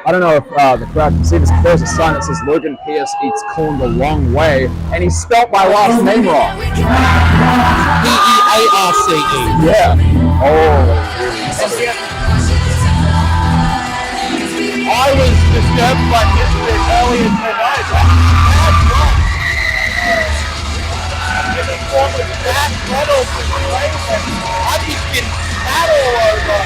I don't know if the crowd can see this, but there's a sign that says Logan Pierce eats corn the long way, and he spelt my last name wrong. P-E-A-R-C-E. Yeah. Oh. I was disturbed by this bit earlier tonight. In the form of Zac Reynolds and Craven, I've just been spat all over.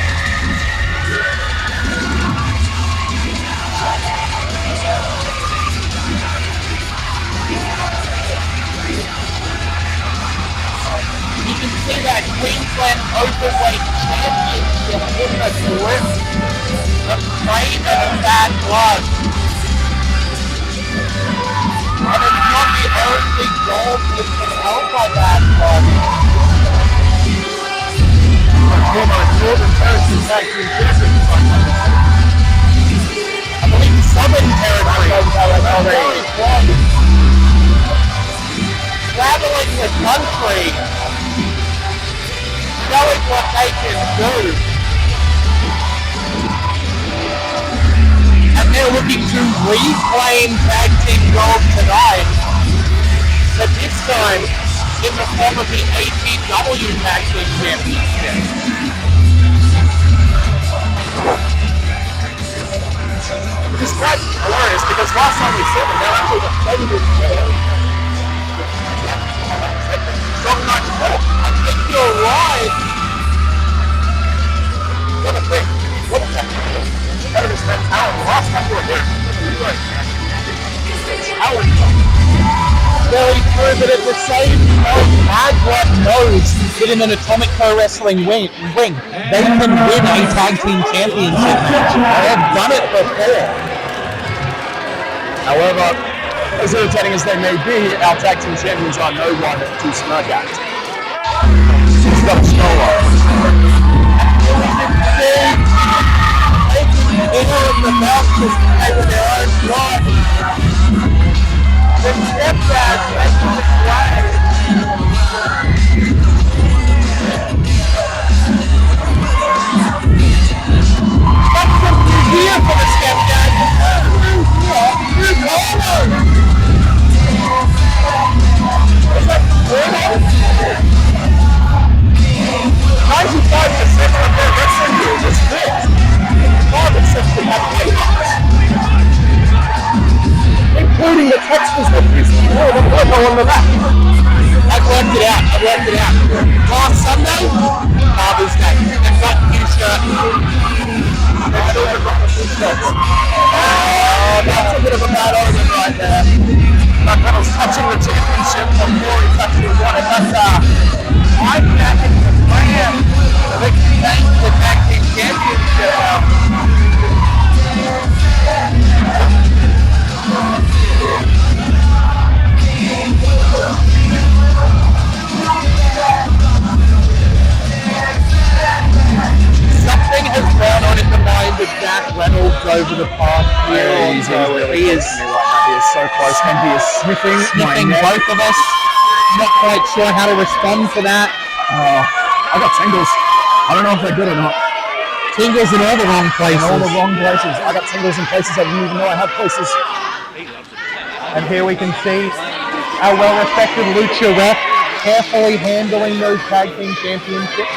You can see that Queensland Openweight Championship in the grip of Craven and Bad Blood. And it's not the only gold that's been held by Bad Blood. Former Northern Territory Tag Team Champions. I believe Southern Territory. Very close. Traveling the country, showing what they can do. And they're looking to reclaim tag team gold tonight, but this time in the form of the APW tag team championship. Which is quite hilarious because last time we saw them, they're actually defending I think you're right. What a thing. What a thing. Competitors mentality. Last time we were here. Very true, but at the same time, Bad Blood knows that in an Atomic Pro Wrestling ring, they can win a tag team championship match. They have done it before. However, as irritating as they may be, our tag team champions are no one to smirk at. He's got a stroller. Inner of the belt just play with their own blood. The stepdad making the flag. That's something here for the stepdad. New corner. Is that corner? 95% of their wrestling moves is this. 5 and 6 have chaos. Including the textures that used to go on the back. I've worked it out. Last Sunday, Father's Day. They've got new shirts. They've still got the new shirts. That's a bit of a bad omen right there. Zac Reynolds touching the championship before he touched the water. But I think it's the plan that can change the tag team championship. Something has gone on in the mind of Zac Reynolds over the past year. He is so close, and he is sniffing both of us. Not quite sure how to respond to that. I got tingles. I don't know if they're good or not. Tingles in all the wrong places. I got tingles in places I didn't even know I had places. And here we can see our well-respected Lucha ref carefully handling those tag team championships.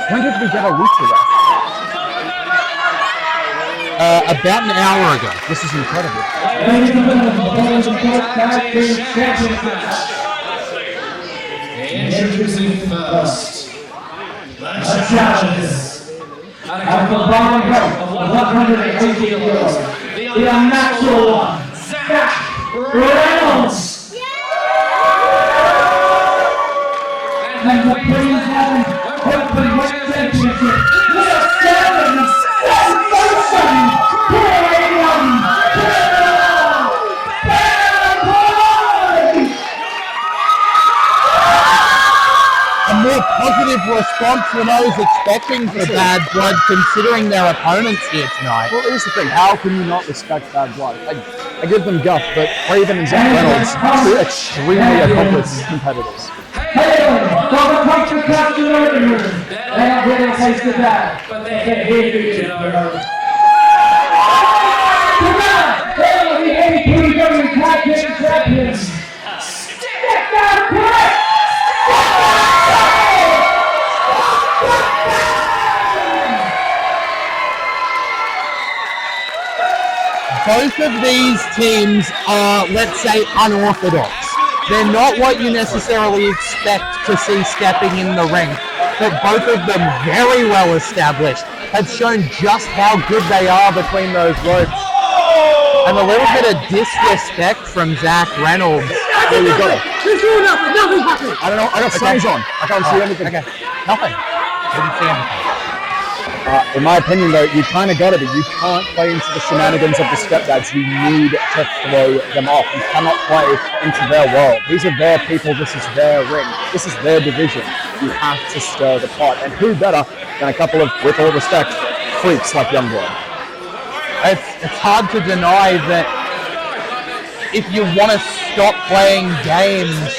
When did we get a Lucha ref? About an hour ago. This is incredible. Introducing first, the challenges at a combined weight of 180 kilos, the Unnatural one, Zac Reynolds. And the Queensland Openweight Championship, the 7 a more positive response than I was expecting for Bad Blood, considering their opponents here tonight. Well, here's the thing. How can you not respect Bad Blood? I give them guff, but Craven and Zac Reynolds are two extremely accomplished competitors. From the culture captain room, they have really tasted that, but they're here to both of these teams are, let's say, unorthodox. They're not what you necessarily expect to see stepping in the ring, but both of them very well established, have shown just how good they are between those ropes. And a little bit of disrespect from Zac Reynolds. There you go. Nothing's happening. I don't know. I got signs on. I can't see anything. Okay. Nothing. Didn't see anything. In my opinion, though, you kind of got to be. You can't play into the shenanigans of the stepdads. You need to throw them off. You cannot play into their world. These are their people. This is their ring. This is their division. You have to stir the pot. And who better than a couple of, with all respect, freaks like Youngblood? It's hard to deny that if you want to stop playing games,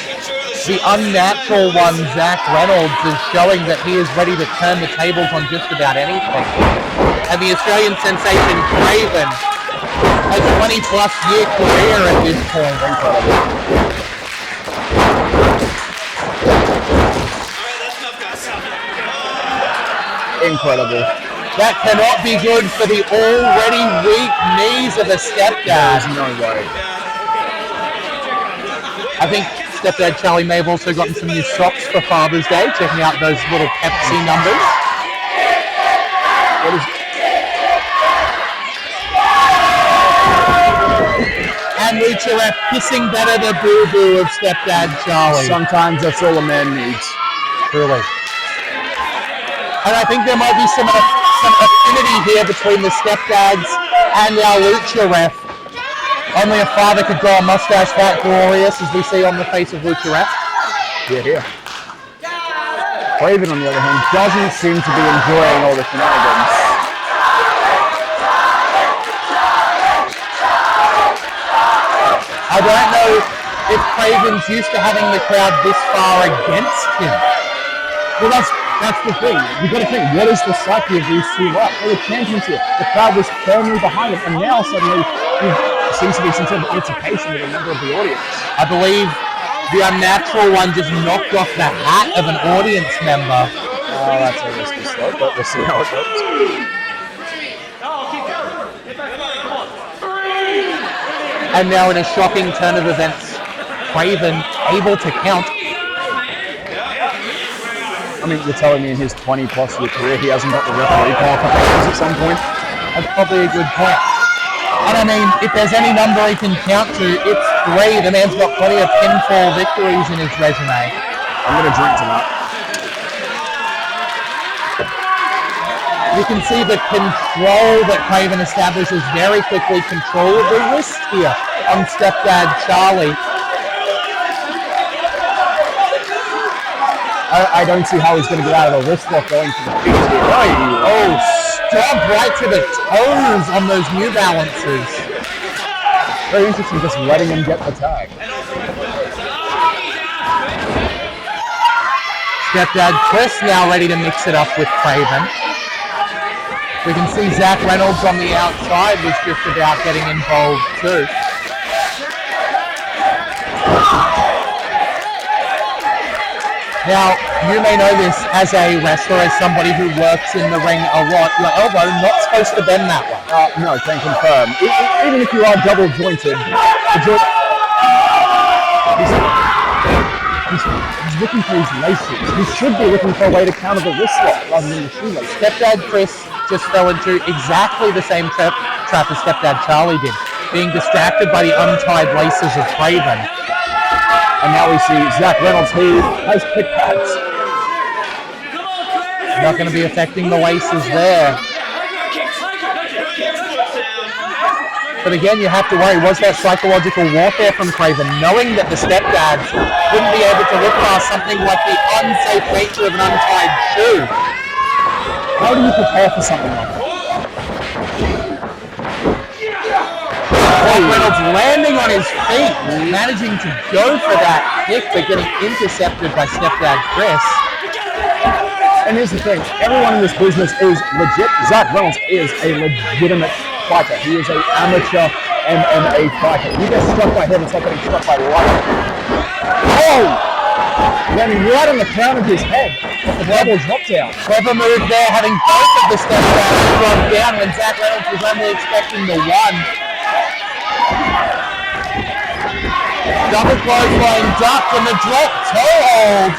the unnatural one, Zac Reynolds, is showing that he is ready to turn the tables on just about anything. And the Australian sensation, Craven, has a 20-plus year career at this point. Incredible. That cannot be good for the already weak knees of a stepdad. There's no way. I think stepdad Charlie may have also gotten some new socks for Father's Day, checking out those little Pepsi numbers. What is... And Lucha Ref kissing better the boo-boo of stepdad Charlie. Sometimes that's all a man needs. Truly. And I think there might be some affinity here between the stepdads and our Lucha Ref. Only a father could grow a mustache that glorious, as we see on the face of Lucha Ref. Yeah. Craven, on the other hand, doesn't seem to be enjoying all the shenanigans. I don't know if Craven's used to having the crowd this far against him. Well, that's the thing. You've got to think, what is the psyche of these two like? They're the champions here. The crowd was firmly behind them, and now suddenly there seems to be some sort of altercation with a member of the audience. I believe the unnatural one just knocked off the hat of an audience member. Oh, that's a risky slope, but we'll see how it goes. And now in a shocking turn of events, Craven able to count. I mean, you're telling me in his 20-plus year career he hasn't got the referee qualifications at some point? That's probably a good point. And I mean, if there's any number he can count to, it's 3. The man's got plenty of pinfall victories in his resume. I'm going to drink to that. You can see the control that Craven establishes very quickly. Control of the wrist here on stepdad Charlie. I don't see how he's going to get out of the wrist lock going to the feet here. Oh, stop right to the toes on those New Balances. Very interesting, just letting him get the tag. Stepdad Chris now ready to mix it up with Craven. We can see Zac Reynolds on the outside was just about getting involved too. Now, you may know this as a wrestler, as somebody who works in the ring a lot. Your elbow not supposed to bend that way. No, can confirm. Even if you are double jointed, he's looking for his laces. He should be looking for a way to counter the wrist lock rather than the shoelace. Stepdad Chris just fell into exactly the same trap as Stepdad Charlie did, being distracted by the untied laces of Craven. And now we see Zac Reynolds, who has kick pads. Not going to be affecting the laces there. But again, you have to worry, was that psychological warfare from Craven, knowing that the stepdads wouldn't be able to look past something like the unsafe nature of an untied shoe? How do you prepare for something like that? Zac Reynolds landing on his feet, managing to go for that kick, but getting intercepted by stepdad Chris. And here's the thing, everyone in this business is legit. Zac Reynolds is a legitimate fighter. He is an amateur MMA fighter. You get struck by him, it's like getting struck by lightning. Oh! Landing right on the crown of his head. The double drop down. Clever move there, having both of the stepdads drop down when Zac Reynolds was only expecting the one. Double clothesline duck and the drop toe hold.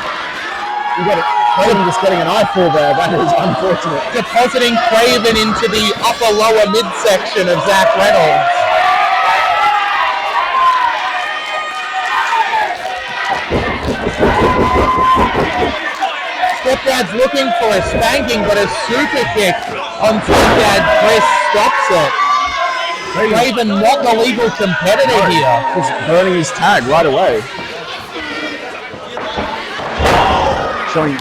You got it. Craven just getting an eyeful there. That is unfortunate. Depositing Craven into the upper lower midsection of Zac Reynolds. Stepdad's looking for a spanking, but a super kick on Stepdad Chris stops it. Craven not the legal competitor here. Just burning his tag right away. Showing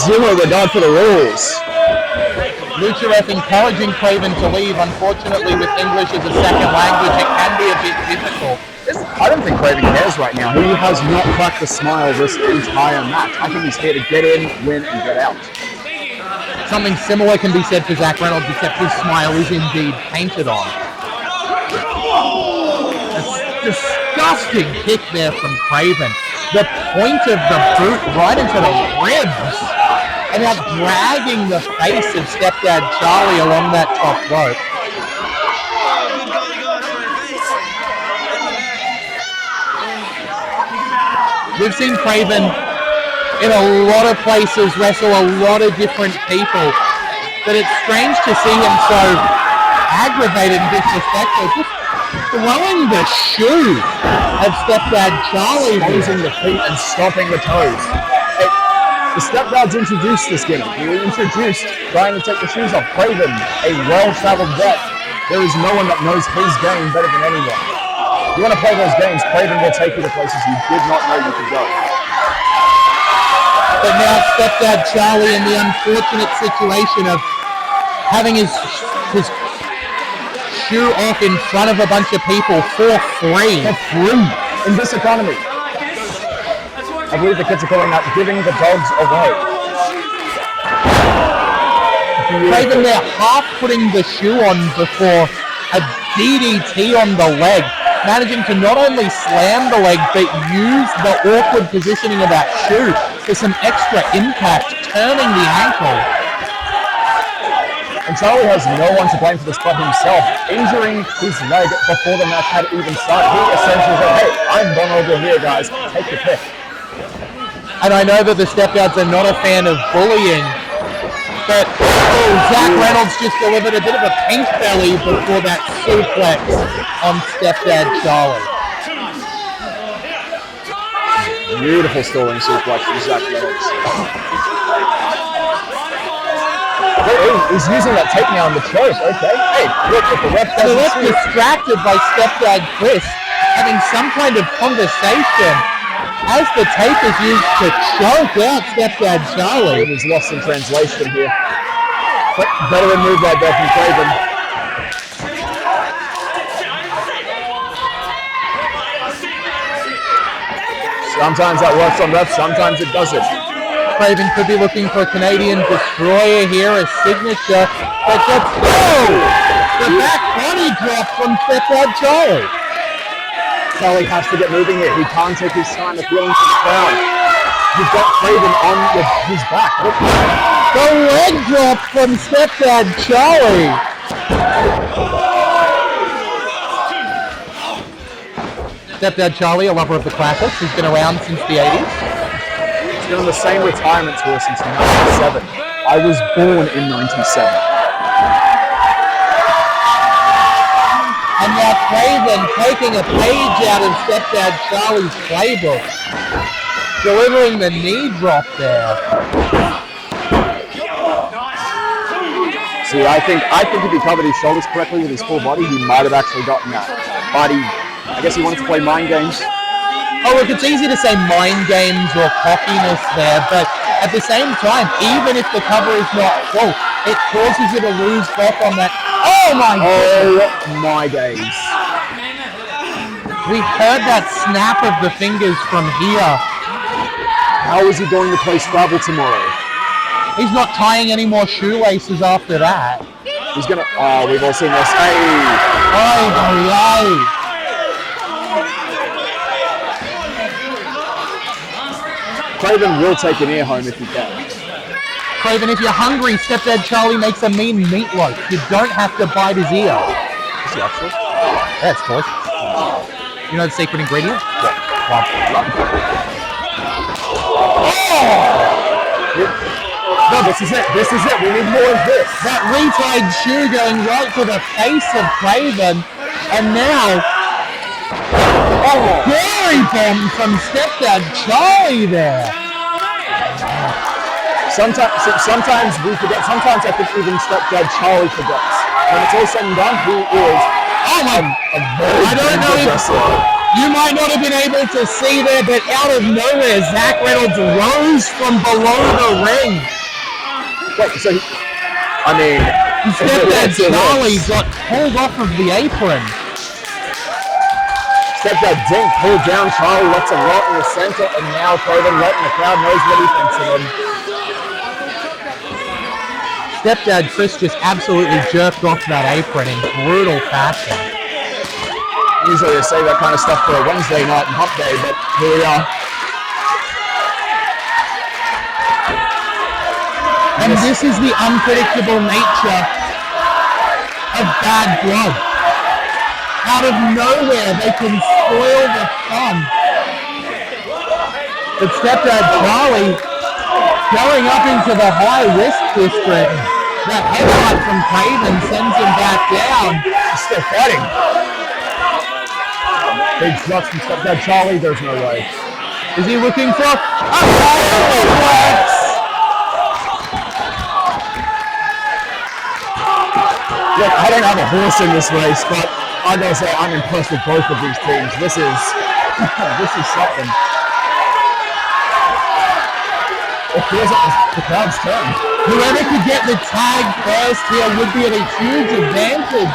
zero regard for the rules. Lucha Ref encouraging Craven to leave. Unfortunately, with English as a second language, it can be a bit difficult. I don't think Craven cares right now. He has not cracked a smile this entire match. I think he's here to get in, win, and get out. Something similar can be said for Zac Reynolds, except his smile is indeed painted on. A disgusting kick there from Craven. The point of the boot right into the ribs. And now dragging the face of Stepdad Charlie along that top rope. We've seen Craven in a lot of places wrestle a lot of different people, but it's strange to see him so aggravated and disrespectful, just throwing the shoe of Stepdad Charlie, Raising the feet and stomping the toes. Hey, the Stepdads introduced this gimmick. He introduced trying to take the shoes off. Craven, a well-traveled vet. There is no one that knows his game better than anyone. You want to play those games, Craven will take you to places you did not know you could go. But now Stepdad Charlie in the unfortunate situation of having his shoe off in front of a bunch of people for free. For free in this economy. I believe the kids are calling that giving the dogs away. Craven there half putting the shoe on before a DDT on the leg. Managing to not only slam the leg, but use the awkward positioning of that shoe for some extra impact, turning the ankle. And Charlie has no one to blame for this but himself, injuring his leg before the match had even started. He essentially said, hey, I'm vulnerable here, guys. Take your pick. And I know that the Stepdads are not a fan of bullying, but Zac Reynolds just delivered a bit of a pink belly before that suplex on Stepdad Charlie. Beautiful stalling suplex from Zac Reynolds. He's using that tape now on the choke. Okay. Hey, look, if the ref doesn't So that's see it. distracted by Stepdad Chris having some kind of conversation as the tape is used to choke out Stepdad Charlie. It is lost in translation here. But better move right there from Craven. Sometimes that works on refs, sometimes it doesn't. Craven could be looking for a Canadian Destroyer here, a signature, but gets the back body drop from Stepdad Charlie. Charlie has to get moving here. He can't take his time appealing to the crowd. You've got Craven on his back. Look. The leg drop from Stepdad Charlie. Stepdad Charlie, a lover of the classics, has been around since the 80s. He's been on the same retirement tour since 97. I was born in 97. And now Craven taking a page out of Stepdad Charlie's playbook, delivering the knee drop there. See, I think if he covered his shoulders correctly with his full body, he might have actually gotten that. But I guess he wanted to play mind games. Oh, look, it's easy to say mind games or cockiness there, but at the same time, even if the cover is not full, it causes you to lose breath on that. Oh my goodness! Oh my days. We heard that snap of the fingers from here. How is he going to play Scrabble tomorrow? He's not tying any more shoelaces after that. He's gonna. Oh, we've all seen this. Hey! Oh. Craven will take an ear home if he can. Craven, if you're hungry, Stepdad Charlie makes a mean meatloaf. You don't have to bite his ear. Is he actually? That's close. You know the secret ingredient? No, this is it. This is it. We need more of this. That retied shoe going right to the face of Craven. And now, Gary bomb from Stepdad Charlie there. Sometimes we forget. Sometimes I think even Stepdad Charlie forgets. When it's all said and done, he is a very I don't know good if wrestler. you might not have been able to see there, but out of nowhere, Zac Reynolds rose from below the ring. Wait, so I mean, Stepdad Charlie got pulled off of the apron. Stepdad Dink pulled down Charlie, lets him right in the center, and now Craven letting the crowd knows what he thinks of him. Stepdad Chris just absolutely jerked off that apron in brutal fashion. Usually they say that kind of stuff for a Wednesday night and hump day, but here we are. And this is the unpredictable nature of bad blood. Out of nowhere, they can spoil the fun. But Stepdad Charlie going up into the high-risk district. That headbutt from Craven sends him back down. He's still fighting. Big shots from Stepdad Charlie, there's no way. Is he looking for a fireworks? Look, I don't have a horse in this race, but I gotta say I'm impressed with both of these teams. This is something. It feels like the crowd's turn. Whoever could get the tag first here would be at a huge advantage.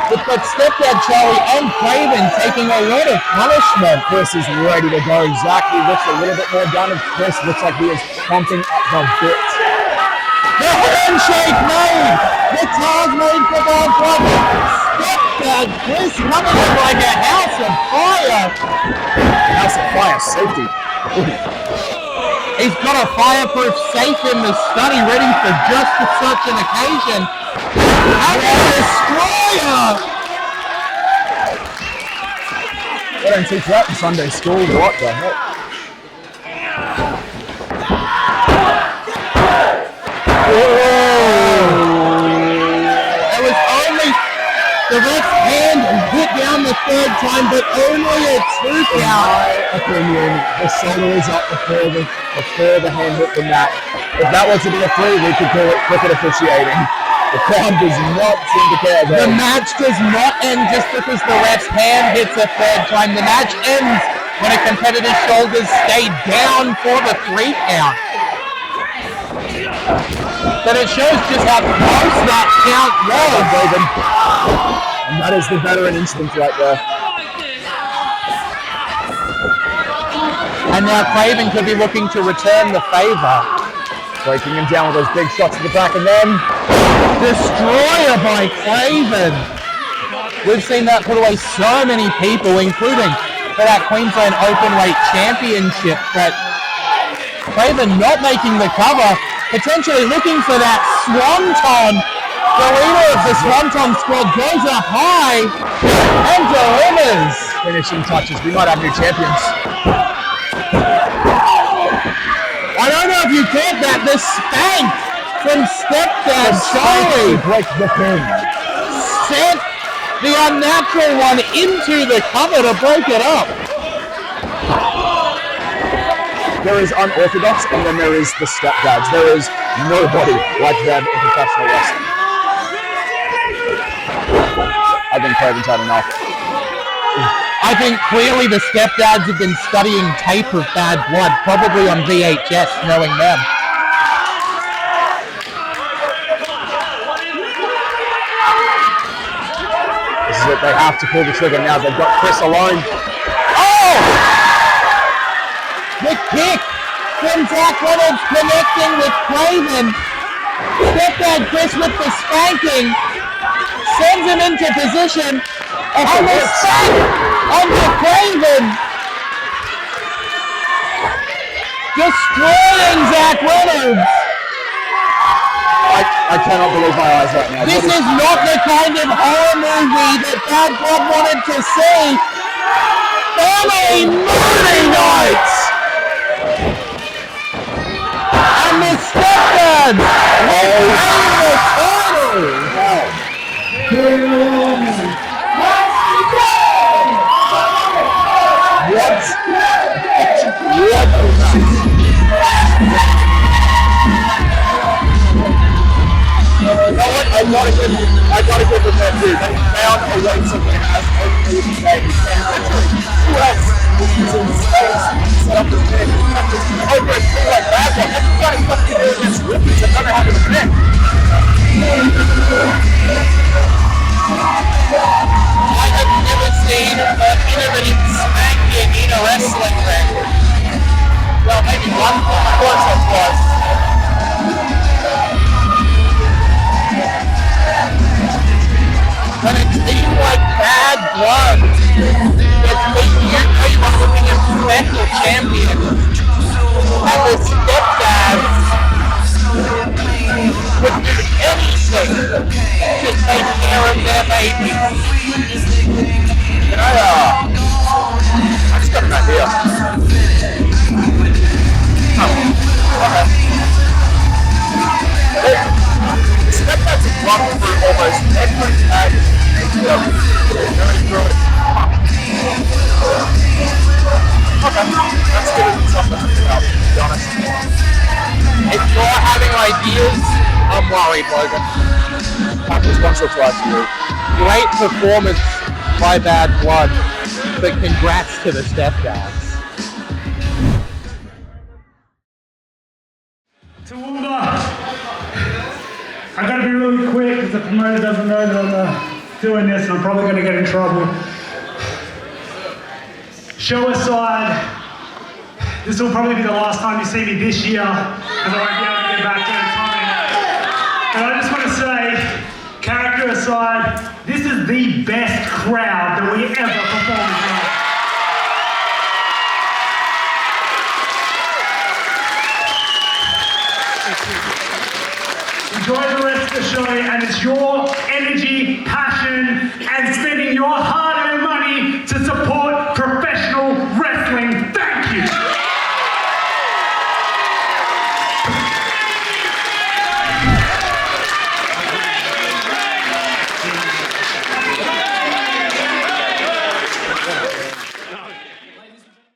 But Stepdad Charlie and Craven taking a lot of punishment. Chris is ready to go. Zac looks a little bit more down, and Chris looks like he is pumping at the bit. The handshake made! The tag made for Bob Brother! Stepdad Chris coming in like a house of fire! House of fire, safety. He's got a fireproof safe in the study ready for just such an occasion. And a destroyer! They don't teach that in Sunday school. What the heck? It was only the ref's hand hit down the third time, but only a 2 count. In my opinion, the shoulder is up before the hand hit the mat. If that was to be a 3, we could call it cricket officiating. The crowd does not seem to care. The match does not end just because the ref's hand hits a third time. The match ends when a competitor's shoulders stay down for the 3 count. But it shows just how close that count was. And that is the veteran instinct right there. And now Craven could be looking to return the favor. Breaking him down with those big shots to the back, and then Destroyer by Craven. We've seen that put away so many people, including for that Queensland Openweight Championship. But Craven not making the cover, potentially looking for that swanton. The leader of the swanton squad goes up high and delivers. finishing touches. We might have new champions. I don't know if you caught that. The spank from Stepdad Charlie Break the pin. sent the Unnatural one into the cover to break it up. There is unorthodox, and then there is the stepdads. There is nobody like them in professional wrestling. I think Craven's had enough. I think clearly the stepdads have been studying tape of Bad Blood, probably on VHS, knowing them. This is it. They have to pull the trigger now. They've got Chris alone. Oh! The kick from Zac Reynolds connecting with Craven. Stepdad Chris with the spanking. Sends him into position. And the spank onto Craven. Destroying Zac Reynolds. I cannot believe my eyes right now. This is not the kind of horror movie that Bad Blood wanted to see. family movie night! And the stepdads will retain the I gotta give them that too. They found a wholesome that has openly today. Who else is using space to set up the thing? Over a thing like that one. Everybody's fucking doing against rookies that don't know how to connect. I have never seen an innovative spanking in a wrestling ring. Well, maybe once or twice. But it's been like bad blood. It's been UK Professional Champion. And the stepdads would do anything to take care of their baby. Can I just got an idea. Stepdads have run through almost every tag in APW. Okay, that's good something to think about, to be honest. If you're having ideas, I'm worried, Logan. Happens once or twice a year. Great performance by Bad Blood, but congrats to the stepdads. I gotta be really quick because the promoter doesn't know that I'm doing this and I'm probably gonna get in trouble. Show aside, this will probably be the last time you see me this year because I won't be able to get back to the time. But I just want to say, character aside, this is the best crowd that we ever performed in. Enjoy the rest of the show, and it's your energy, passion, and spending your hard-earned money to support professional wrestling. Thank you.